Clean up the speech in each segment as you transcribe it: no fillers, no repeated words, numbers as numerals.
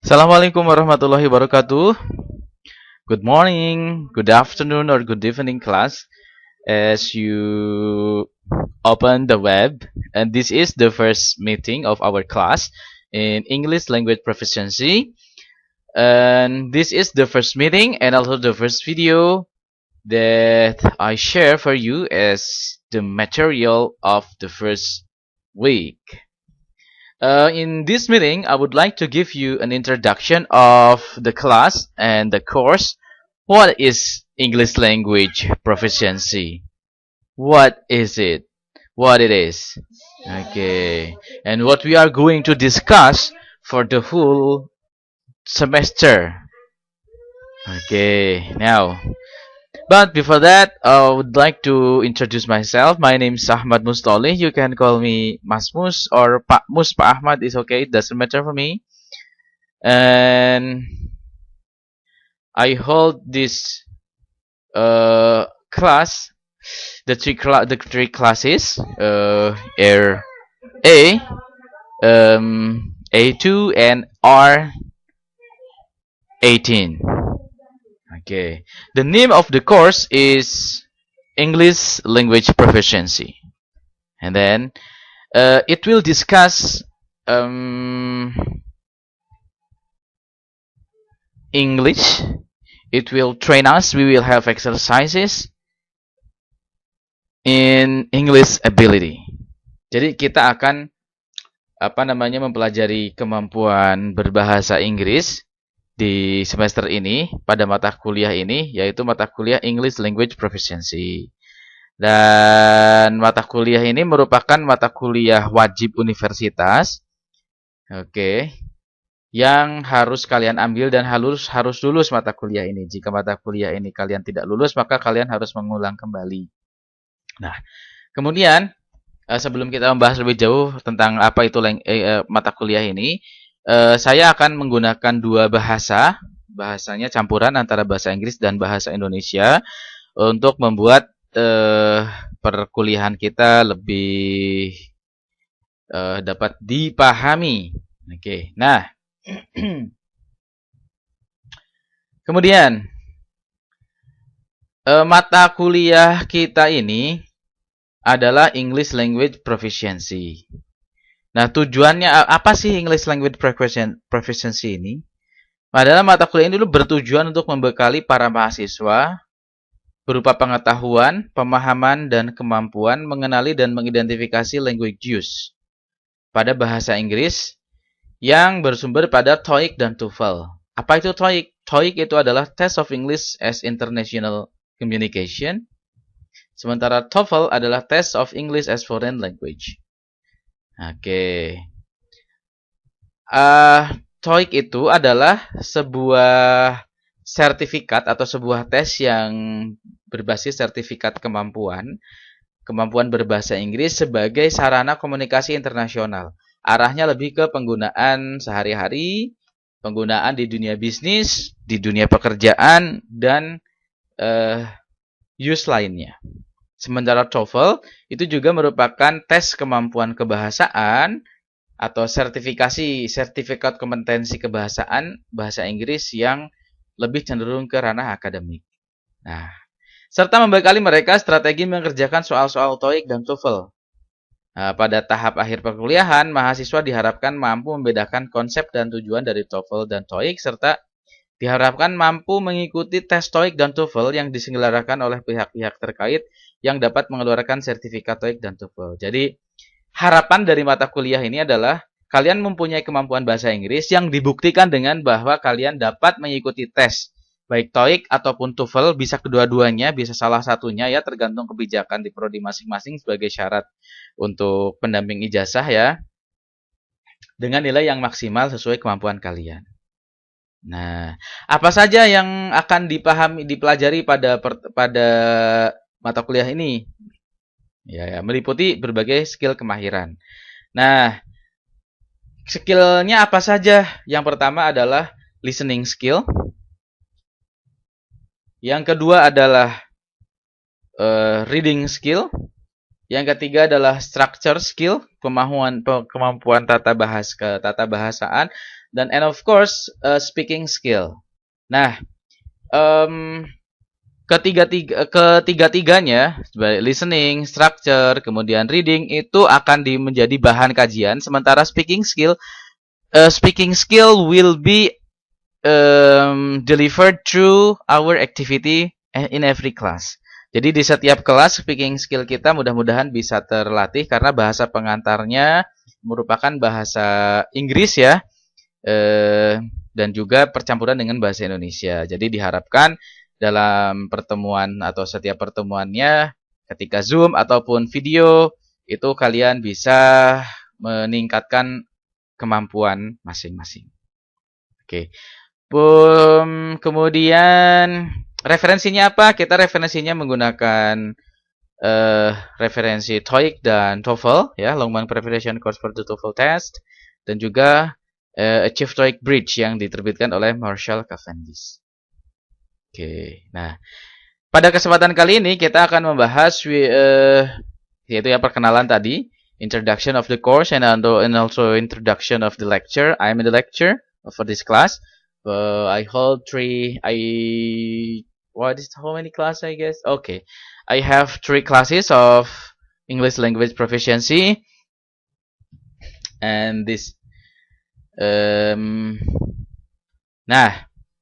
Assalamualaikum warahmatullahi wabarakatuh. Good morning, good afternoon, or good evening, class. As you open the web, and this is the first meeting of our class in English language proficiency. And this is the first meeting and also the first video that I share for you as the material of the first week. In this meeting, I would like to give you an introduction of the class and the course. What is English language proficiency? What is it? What it is? Okay. And what we are going to discuss for the whole semester. Okay. Now, but before that, I would like to introduce myself. My name is Ahmad Mustoli. You can call me Mas Mus or Pak Mus. Pak Ahmad is okay. It doesn't matter for me. And I hold this class, the three classes, Air A, A2, and R18. Okay. The name of the course is English Language Proficiency. And then it will discuss English. It will train us. We will have exercises in English ability. Jadi kita akan mempelajari kemampuan berbahasa Inggris di semester ini pada mata kuliah ini, yaitu mata kuliah English Language Proficiency. Dan mata kuliah ini merupakan mata kuliah wajib universitas. Oke. Yang harus kalian ambil dan harus lulus mata kuliah ini. Jika mata kuliah ini kalian tidak lulus, maka kalian harus mengulang kembali. Nah, kemudian sebelum kita membahas lebih jauh tentang apa itu mata kuliah ini, saya akan menggunakan dua bahasa. Bahasanya campuran antara bahasa Inggris dan bahasa Indonesia untuk membuat perkuliahan kita lebih dapat dipahami. Oke, nah kemudian mata kuliah kita ini adalah English Language Proficiency. Nah, tujuannya apa sih English Language Proficiency ini? Adalah mata kuliah ini dulu bertujuan untuk membekali para mahasiswa berupa pengetahuan, pemahaman, dan kemampuan mengenali dan mengidentifikasi language use pada bahasa Inggris yang bersumber pada TOEIC dan TOEFL. Apa itu TOEIC? TOEIC itu adalah Test of English as International Communication. Sementara TOEFL adalah Test of English as Foreign Language. Oke. TOEIC itu adalah sebuah sertifikat atau sebuah tes yang berbasis sertifikat kemampuan berbahasa Inggris sebagai sarana komunikasi internasional. Arahnya lebih ke penggunaan sehari-hari, penggunaan di dunia bisnis, di dunia pekerjaan, dan use lainnya. Sementara TOEFL itu juga merupakan tes kemampuan kebahasaan atau sertifikat kompetensi kebahasaan bahasa Inggris yang lebih cenderung ke ranah akademik. Nah, serta membekali mereka strategi mengerjakan soal-soal TOEIC dan TOEFL. Nah, pada tahap akhir perkuliahan, mahasiswa diharapkan mampu membedakan konsep dan tujuan dari TOEFL dan TOEIC, serta diharapkan mampu mengikuti tes TOEIC dan TOEFL yang diselenggarakan oleh pihak-pihak terkait yang dapat mengeluarkan sertifikat TOEIC dan TOEFL. Jadi, harapan dari mata kuliah ini adalah kalian mempunyai kemampuan bahasa Inggris yang dibuktikan dengan bahwa kalian dapat mengikuti tes baik TOEIC ataupun TOEFL, bisa kedua-duanya, bisa salah satunya ya, tergantung kebijakan di prodi masing-masing sebagai syarat untuk pendamping ijazah ya, dengan nilai yang maksimal sesuai kemampuan kalian. Nah, apa saja yang akan dipelajari pada mata kuliah ini? Ya, meliputi berbagai skill kemahiran. Nah, skillnya apa saja? Yang pertama adalah listening skill. Yang kedua adalah reading skill. Yang ketiga adalah structure skill, kemampuan tata bahasaan. and of course speaking skill. Nah, um, ketiga-tiganya, listening, structure, kemudian reading itu akan menjadi bahan kajian. Sementara speaking skill will be delivered through our activity in every class. Jadi di setiap kelas speaking skill kita mudah-mudahan bisa terlatih karena bahasa pengantarnya merupakan bahasa Inggris ya, dan juga percampuran dengan bahasa Indonesia. Jadi diharapkan dalam pertemuan atau setiap pertemuannya ketika Zoom ataupun video itu kalian bisa meningkatkan kemampuan masing-masing. Oke. Kemudian referensinya apa? Kita referensinya menggunakan referensi TOEIC dan TOEFL ya, Long Run Preparation Course for the TOEFL Test, dan juga Achieve TOEIC Bridge yang diterbitkan oleh Marshall Cavendish. Oke. Nah, pada kesempatan kali ini kita akan membahas yaitu ya perkenalan tadi, introduction of the course and also introduction of the lecture. I am in the lecture for this class. I hold how many classes I guess? Okay. I have 3 classes of English language proficiency, and this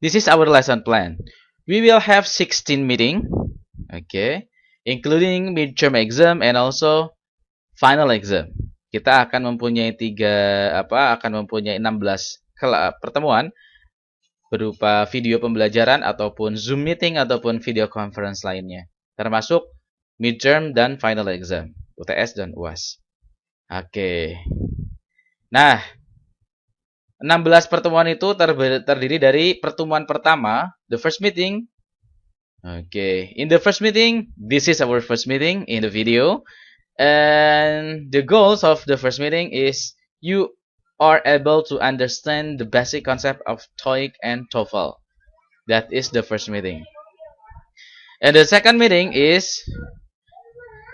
this is our lesson plan. We will have 16 meeting, okay, including midterm exam and also final exam. Kita akan mempunyai 16 pertemuan berupa video pembelajaran ataupun Zoom meeting ataupun video conference lainnya, termasuk midterm dan final exam, UTS dan UAS. Oke. Nah, 16 pertemuan itu terdiri dari pertemuan pertama, the first meeting. Okay, in the first meeting, this is our first meeting in the video. And the goals of the first meeting is you are able to understand the basic concept of TOEIC and TOEFL. That is the first meeting. And the second meeting is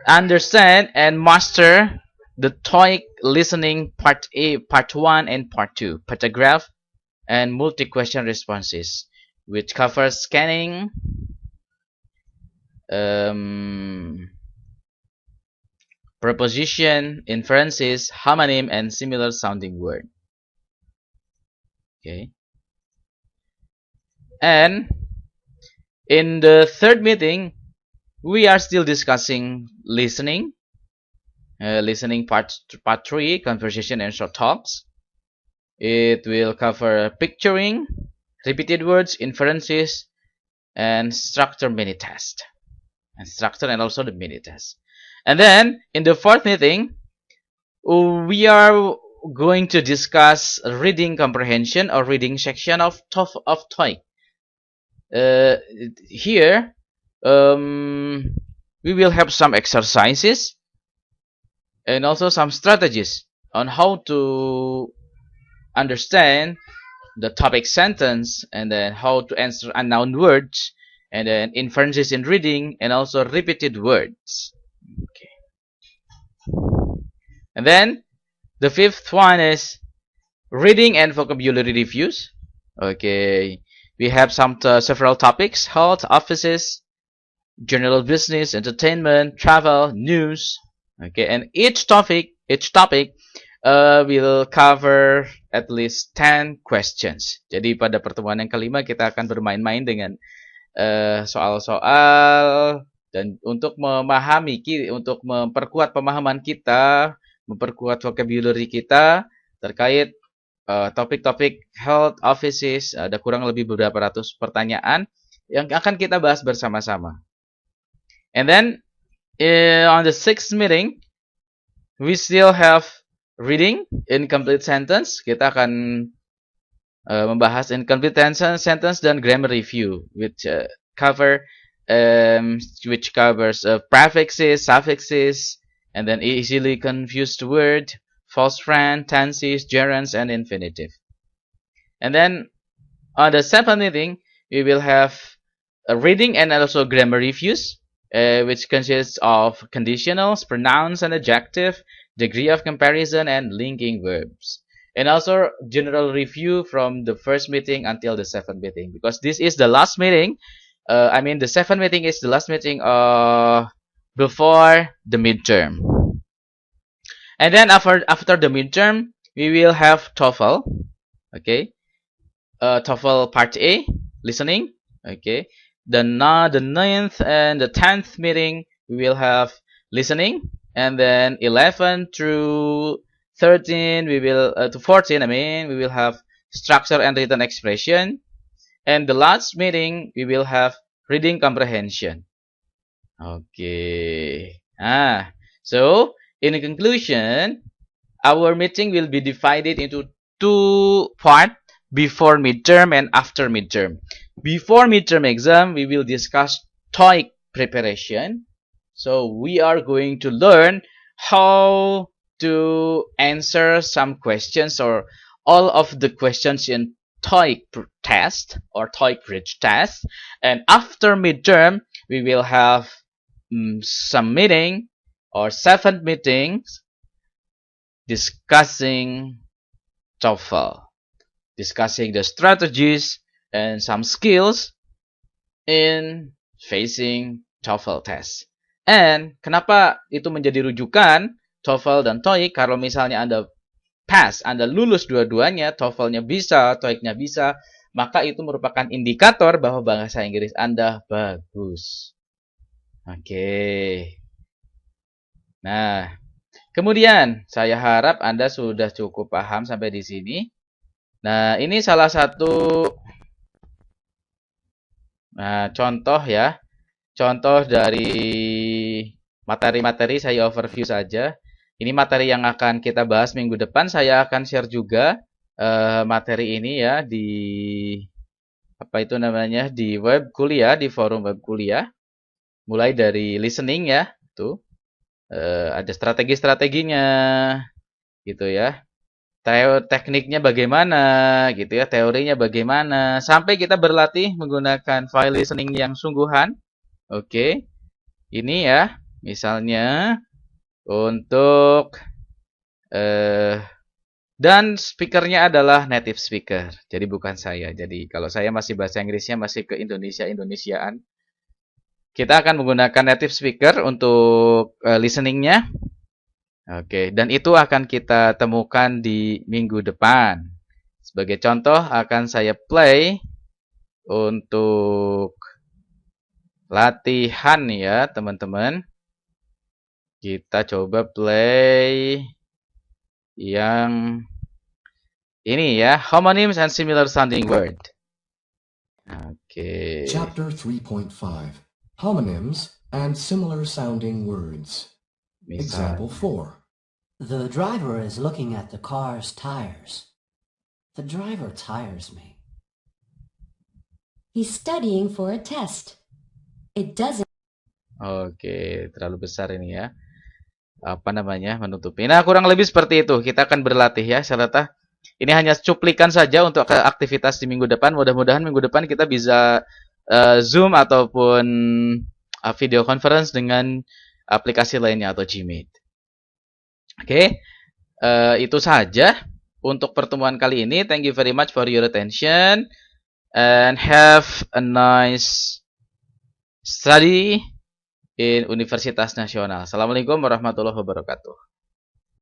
understand and master the TOEIC listening part A, part 1 and part 2, paragraph and multi-question responses, which covers scanning, preposition, inferences, homonym, and similar sounding word. Okay. And in the third meeting, we are still discussing listening. Listening part 3, conversation and short talks. It will cover picturing, repeated words, inferences, and structure mini test. And structure and also the mini test. And then in the fourth meeting, we are going to discuss reading comprehension or reading section of TOEIC. Here, we will have some exercises and also some strategies on how to understand the topic sentence, and then how to answer unknown words, and then inferences in reading, and also repeated words. Okay. And then the fifth one is reading and vocabulary reviews. Okay, we have several topics: health, offices, general business, entertainment, travel, news. Okay, and each topic will cover at least 10 questions. Jadi pada pertemuan yang kelima kita akan bermain-main dengan soal-soal, dan untuk untuk memperkuat pemahaman kita, memperkuat vocabulary kita terkait topik-topik health, offices. Ada kurang lebih beberapa ratus pertanyaan yang akan kita bahas bersama-sama. And then on the sixth meeting, we still have reading, incomplete sentence. Kita akan membahas incomplete sentence dan grammar review, which covers prefixes, suffixes, and then easily confused word, false friend, tenses, gerunds, and infinitive. And then on the seventh meeting, we will have reading and also grammar reviews, which consists of conditionals, pronouns and adjective, degree of comparison, and linking verbs. and also general review from the first meeting until the seventh meeting, because this is the last meeting. I mean, the seventh meeting is the last meeting before the midterm. And then after the midterm, we will have TOEFL. Okay, TOEFL Part A, listening. Okay, the ninth and the 10th meeting we will have listening, and then 11 through 13 we will to 14. I mean, we will have structure and written expression, and the last meeting we will have reading comprehension. Okay. So in conclusion, our meeting will be divided into two parts, before midterm and after midterm. Before midterm exam, we will discuss TOEIC preparation. So we are going to learn how to answer some questions or all of the questions in TOEIC test or TOEIC bridge test. And after midterm, we will have some meeting or 7 meetings discussing TOEFL, discussing the strategies and some skills in facing TOEFL test. And kenapa itu menjadi rujukan TOEFL dan TOEIC? Kalau misalnya Anda pass, Anda lulus dua-duanya, TOEFL-nya bisa, TOEIC-nya bisa, maka itu merupakan indikator bahwa bahasa Inggris Anda bagus. Oke. Nah, kemudian saya harap Anda sudah cukup paham sampai di sini. Nah, ini salah satu contoh ya. Contoh dari materi-materi, saya overview saja. Ini materi yang akan kita bahas minggu depan. Saya akan share juga materi ini ya di apa itu namanya, di web kuliah, di forum web kuliah. Mulai dari listening ya, tuh. Ada strategi-strateginya gitu ya. Tekniknya bagaimana gitu ya, teorinya bagaimana, sampai kita berlatih menggunakan file listening yang sungguhan. Oke. Ini ya, misalnya untuk dan speakernya adalah native speaker. Jadi bukan saya. Jadi kalau saya masih bahasa Inggrisnya masih ke Indonesia-Indonesiaan. Kita akan menggunakan native speaker untuk listeningnya. Oke, dan itu akan kita temukan di minggu depan. Sebagai contoh akan saya play untuk latihan ya, teman-teman. Kita coba play yang ini ya, homonyms and similar sounding word. Oke. Chapter 3.5, Homonyms and Similar Sounding Words. Example 4. The driver is looking at the car's tires. The driver tires me. He's studying for a test. It doesn't. Oke, terlalu besar ini ya. Apa namanya, menutupi. Nah, kurang lebih seperti itu. Kita akan berlatih ya. Saya rasa ini hanya cuplikan saja untuk aktivitas di minggu depan. Mudah-mudahan minggu depan kita bisa Zoom ataupun video conference dengan aplikasi lainnya atau Gmeet. Oke, itu saja untuk pertemuan kali ini. Thank you very much for your attention and have a nice study in Universitas Nasional. Assalamualaikum warahmatullahi wabarakatuh.